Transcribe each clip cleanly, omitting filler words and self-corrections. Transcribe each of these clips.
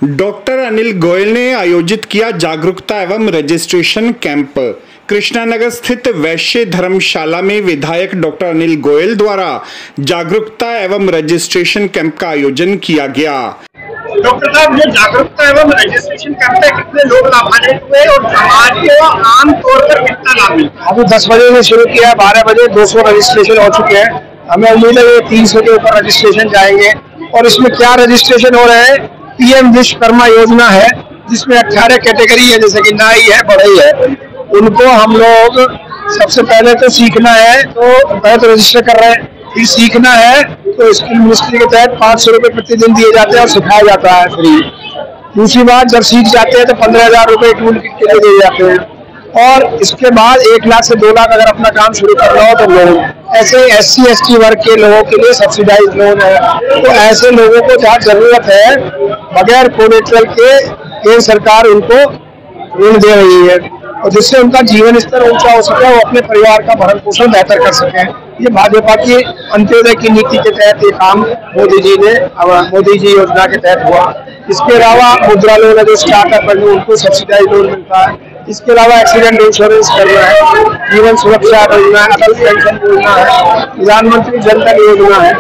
Doctor Anil Goyal ने आयोजित किया जागरूकता एवं रजिस्ट्रेशन कैंप। कृष्णानगर स्थित वैश्य धर्मशाला में विधायक डॉक्टर अनिल गोयल द्वारा जागरूकता एवं रजिस्ट्रेशन कैंप का आयोजन किया गया। डॉक्टर साहब, ये जागरूकता एवं रजिस्ट्रेशन कैंप में कितने लोग लाभान्वित हुए और समाज को आम तौर पर कितना लाभ मिलता है? अभी 10 बजे से शुरू किया, 12 बजे 200 रजिस्ट्रेशन हो चुके हैं। हमें उम्मीद है 300 के ऊपर रजिस्ट्रेशन जाएंगे। और इसमें क्या रजिस्ट्रेशन हो रहे हैं, पीएम विश्वकर्मा योजना है जिसमें 18 कैटेगरी है, जैसे कि नाई है, बढ़ई है। उनको हम लोग सबसे पहले तो सीखना है, तो पहले तो रजिस्टर कर रहे हैं, फिर सीखना है तो स्किल मिनिस्ट्री के तहत 500 रुपये प्रतिदिन दिए जाते हैं और सिखाया जाता है फ्री। दूसरी बात, जब सीख जाते हैं तो 15,000 रुपये टूल किट के लिए दिए जाते हैं। और इसके बाद 1 लाख से 2 लाख अगर अपना काम शुरू करना हो तो लोन। ऐसे SC ST वर्ग के लोगों के लिए सब्सिडाइज लोन है। तो ऐसे लोगों को जहाँ जरूरत है, बगैर कोलेटरल के केंद्र सरकार उनको ऋण दे रही है, और जिससे उनका जीवन स्तर ऊंचा हो सके, वो अपने परिवार का भरण पोषण बेहतर कर सके। ये भाजपा की अंत्योदय की नीति के तहत ये काम मोदी जी योजना के तहत हुआ। इसके अलावा मुद्रा लोन है, जो स्टार्टअप है उनको सब्सिडाइज लोन मिलता है। इसके अलावा एक्सीडेंट इंश्योरेंस करना है, जीवन सुरक्षा योजना है, अटल पेंशन योजना है, प्रधानमंत्री जन धन योजना है,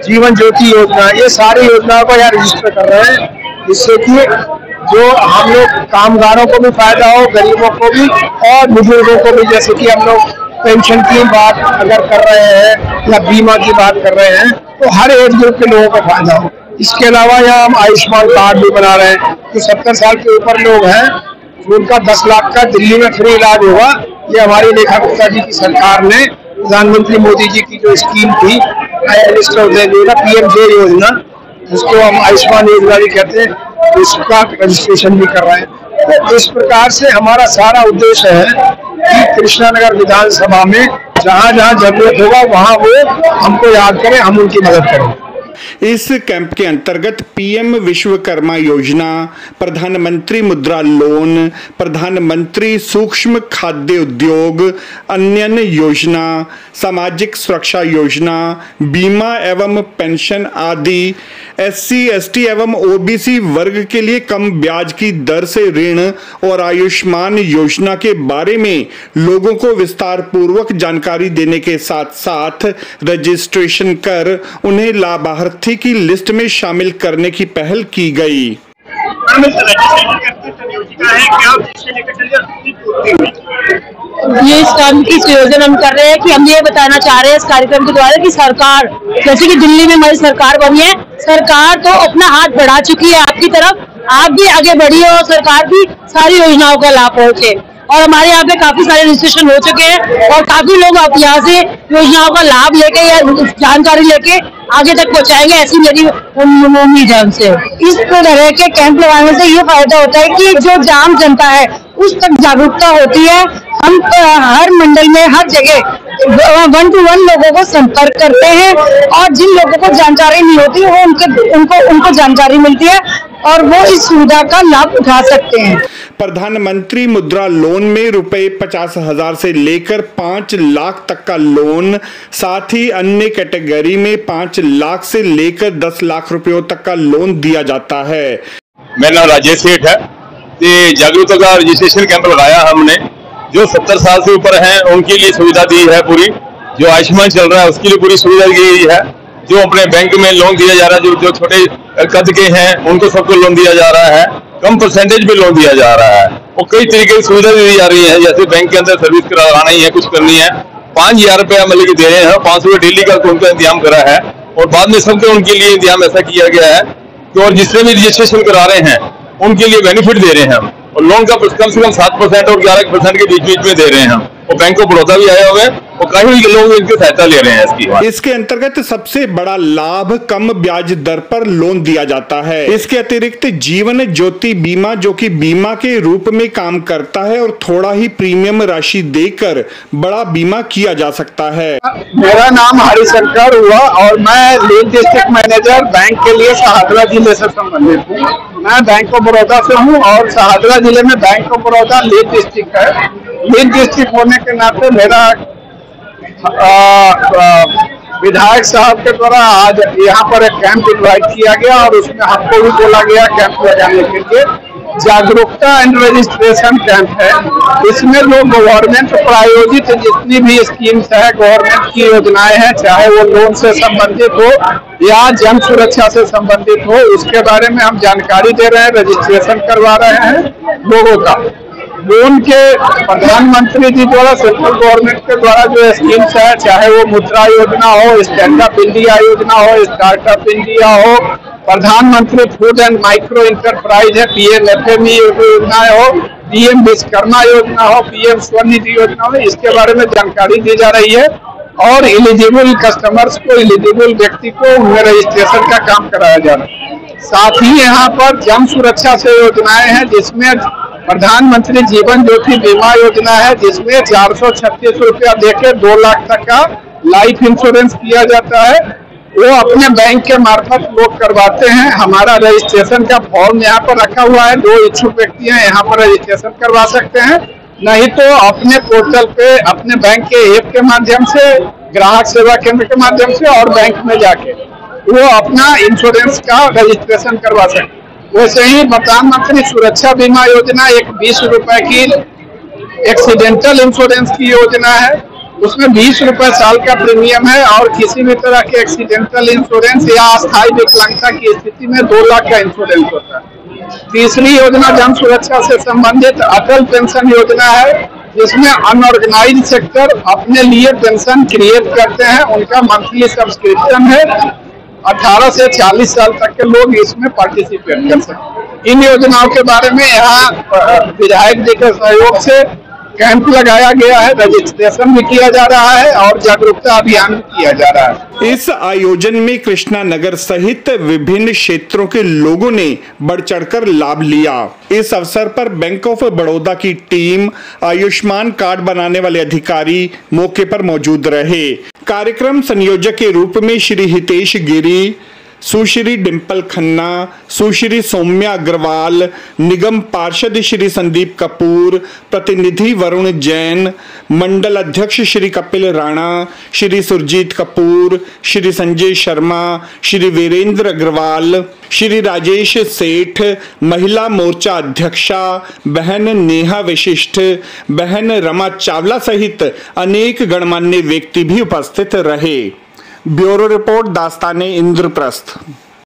जीवन ज्योति योजना है। ये सारी योजनाओं को यहाँ रजिस्टर कर रहे हैं, जिससे कि जो हम लोग कामगारों को भी फायदा हो, गरीबों को भी और बुजुर्गों को भी। जैसे कि हम लोग पेंशन की बात अगर कर रहे हैं या बीमा की बात कर रहे हैं, तो हर एज ग्रुप के लोगों को फायदा हो। इसके अलावा यहाँ हम आयुष्मान कार्ड भी बना रहे हैं। जो 70 साल के ऊपर लोग हैं, उनका 10 लाख का दिल्ली में फ्री इलाज होगा। ये हमारी रेखा गुप्ता जी की सरकार ने, प्रधानमंत्री मोदी जी की जो स्कीम थी PMJ योजना, जिसको हम आयुष्मान योजना भी कहते हैं, उसका रजिस्ट्रेशन भी कर रहे हैं। तो इस प्रकार से हमारा सारा उद्देश्य है कि कृष्णानगर विधानसभा में जहाँ जहाँ जरूरत होगा वहाँ वो हमको याद करें, हम उनकी मदद करें। इस कैंप के अंतर्गत पीएम विश्वकर्मा योजना, प्रधानमंत्री मुद्रा लोन, प्रधानमंत्री सूक्ष्म खाद्य उद्योग, अन्य योजना, सामाजिक सुरक्षा योजना, बीमा एवं पेंशन आदि, SC ST एवं OBC वर्ग के लिए कम ब्याज की दर से ऋण और आयुष्मान योजना के बारे में लोगों को विस्तार पूर्वक जानकारी देने के साथ साथ रजिस्ट्रेशन कर उन्हें लाभार्थी की लिस्ट में शामिल करने की पहल की गई। ये इस काम की संयोजन हम कर रहे हैं कि हम ये बताना चाह रहे हैं इस कार्यक्रम के द्वारा कि सरकार, जैसे कि दिल्ली में हमारी सरकार बनी है, सरकार तो अपना हाथ बढ़ा चुकी है आपकी तरफ, आप भी आगे बढ़िए और सरकार की सारी योजनाओं का लाभ पहुंचे। और हमारे यहाँ पे काफी सारे रजिस्ट्रेशन हो चुके हैं और काफी लोग आप यहाँ से योजनाओं का लाभ लेके या जानकारी लेके आगे तक पहुँचाएंगे, ऐसी मेरी उम्मीद है उनसे। इस तरह के कैंप लगाने से ये फायदा होता है कि जो आम जनता है उस तक जागरूकता होती है। हम हर मंडल में हर जगह 1 to 1 लोगों को संपर्क करते हैं और जिन लोगों को जानकारी नहीं होती वो उनको जानकारी मिलती है और वो इस सुविधा का लाभ उठा सकते हैं। प्रधानमंत्री मुद्रा लोन में रुपए 50,000 से लेकर 5 लाख तक का लोन, साथ ही अन्य कैटेगरी में 5 लाख से लेकर 10 लाख रुपयों तक का लोन दिया जाता है। मेरा नाम राजेश सेठ है। ये जागरूकता का रजिस्ट्रेशन कैंप लगाया हमने। जो 70 साल से ऊपर हैं उनके लिए सुविधा दी है पूरी। जो आयुष्मान चल रहा है उसके लिए पूरी सुविधा दी गई है। जो अपने बैंक में लोन दिया जा रहा है, जो छोटे कद के हैं उनको सबको लोन दिया जा रहा है, कम परसेंटेज पे लोन दिया जा रहा है। और कई तरीके की सुविधा दी जा रही है, जैसे बैंक के अंदर सर्विस कराना ही है, कुछ करनी है, 5,000 रुपया मतलब कि दे रहे हैं, 500 रुपये डेली का उनका इंतजाम करा है। और बाद में सबके उनके लिए इंतजाम ऐसा किया गया है कि और जिससे भी रजिस्ट्रेशन करा रहे हैं उनके लिए बेनिफिट दे रहे हैं हम। और लोन का कम से कम 7% और 11% के बीच में दे रहे हैं हम। और बैंक ऑफ बड़ौदा भी आए हुए हैं और काफी लोग इनकी सहायता ले रहे हैं। इसके अंतर्गत सबसे बड़ा लाभ कम ब्याज दर पर लोन दिया जाता है। इसके अतिरिक्त जीवन ज्योति बीमा, जो कि बीमा के रूप में काम करता है और थोड़ा ही प्रीमियम राशि देकर बड़ा बीमा किया जा सकता है। मेरा नाम हरिशंकर हुआ और मैं लीड डिस्ट्रिक्ट मैनेजर बैंक के लिए सहादरा जिले से संबंधित हूँ। मैं बैंक ऑफ बड़ौदा से हूँ और सहादरा जिले में bank of Baroda lead district है। लीड डिस्ट्रिक्ट होने के नाते मेरा विधायक साहब के द्वारा आज यहाँ पर एक कैंप इनवाइट किया गया और उसमें हमको भी बोला गया कैंप लगाने के लिए। जागरूकता एंड रजिस्ट्रेशन कैंप है। इसमें जो गवर्नमेंट प्रायोजित जितनी भी स्कीम्स है, गवर्नमेंट की योजनाएं हैं, चाहे वो लोन से संबंधित हो या जन सुरक्षा से संबंधित हो, उसके बारे में हम जानकारी दे रहे हैं, रजिस्ट्रेशन करवा रहे हैं लोगों का। लोन के प्रधानमंत्री जी द्वारा, सेंट्रल गवर्नमेंट के द्वारा जो स्कीम्स है, चाहे वो मुद्रा योजना हो, स्टैंड अप इंडिया योजना हो, स्टार्टअप इंडिया हो, प्रधानमंत्री फूड एंड माइक्रो इंटरप्राइज है, PMFME योजनाएं हो, PM विश्वकर्मा योजना हो, PM स्वनिधि योजना हो, इसके बारे में जानकारी दी जा रही है और एलिजिबल कस्टमर्स को, एलिजिबल व्यक्ति को उनमें रजिस्ट्रेशन का काम कराया जा रहा है। साथ ही यहाँ पर जन सुरक्षा से योजनाएं हैं, जिसमें प्रधानमंत्री जीवन ज्योति बीमा योजना है, जिसमें 436 रुपया देके 2 लाख तक का लाइफ इंश्योरेंस किया जाता है। वो अपने बैंक के मार्फत लोग करवाते हैं। हमारा रजिस्ट्रेशन का फॉर्म यहाँ पर रखा हुआ है, 2 इच्छुक व्यक्ति हैं यहाँ पर रजिस्ट्रेशन करवा सकते हैं, नहीं तो अपने पोर्टल पे अपने बैंक के ऐप के माध्यम से, ग्राहक सेवा केंद्र के माध्यम से और बैंक में जाके वो अपना इंश्योरेंस का रजिस्ट्रेशन करवा सकते हैं। वैसे ही प्रधानमंत्री सुरक्षा बीमा योजना एक 20 रुपए की एक्सीडेंटल इंश्योरेंस की योजना है, उसमें 20 रुपए साल का प्रीमियम है और किसी भी तरह के एक्सीडेंटल इंश्योरेंस या अस्थायी विकलांगता की स्थिति में 2 लाख का इंश्योरेंस होता है। तीसरी योजना जन सुरक्षा से संबंधित अटल पेंशन योजना है, जिसमें अनऑर्गेनाइज्ड सेक्टर अपने लिए पेंशन क्रिएट करते हैं, उनका मंथली सब्सक्रिप्शन है। 18 से 40 साल तक के लोग इसमें पार्टिसिपेट कर सकते हैं। इन योजनाओं के बारे में यहाँ विधायक जी के सहयोग से कैंप लगाया गया है, रजिस्ट्रेशन भी किया जा रहा है और जागरूकता अभियान भी किया जा रहा है। इस आयोजन में कृष्णा नगर सहित विभिन्न क्षेत्रों के लोगों ने बढ़ चढ़कर लाभ लिया। इस अवसर पर बैंक ऑफ बड़ौदा की टीम, आयुष्मान कार्ड बनाने वाले अधिकारी मौके पर मौजूद रहे। कार्यक्रम संयोजक के रूप में श्री हितेश गिरी, सुश्री डिम्पल खन्ना, सुश्री सौम्या अग्रवाल, निगम पार्षद श्री संदीप कपूर, प्रतिनिधि वरुण जैन, मंडल अध्यक्ष श्री कपिल राणा, श्री सुरजीत कपूर, श्री संजय शर्मा, श्री वीरेंद्र अग्रवाल, श्री राजेश सेठ, महिला मोर्चा अध्यक्षा बहन नेहा वशिष्ठ, बहन रमा चावला सहित अनेक गणमान्य व्यक्ति भी उपस्थित रहे। Bureau report, Dastane Indraprastha.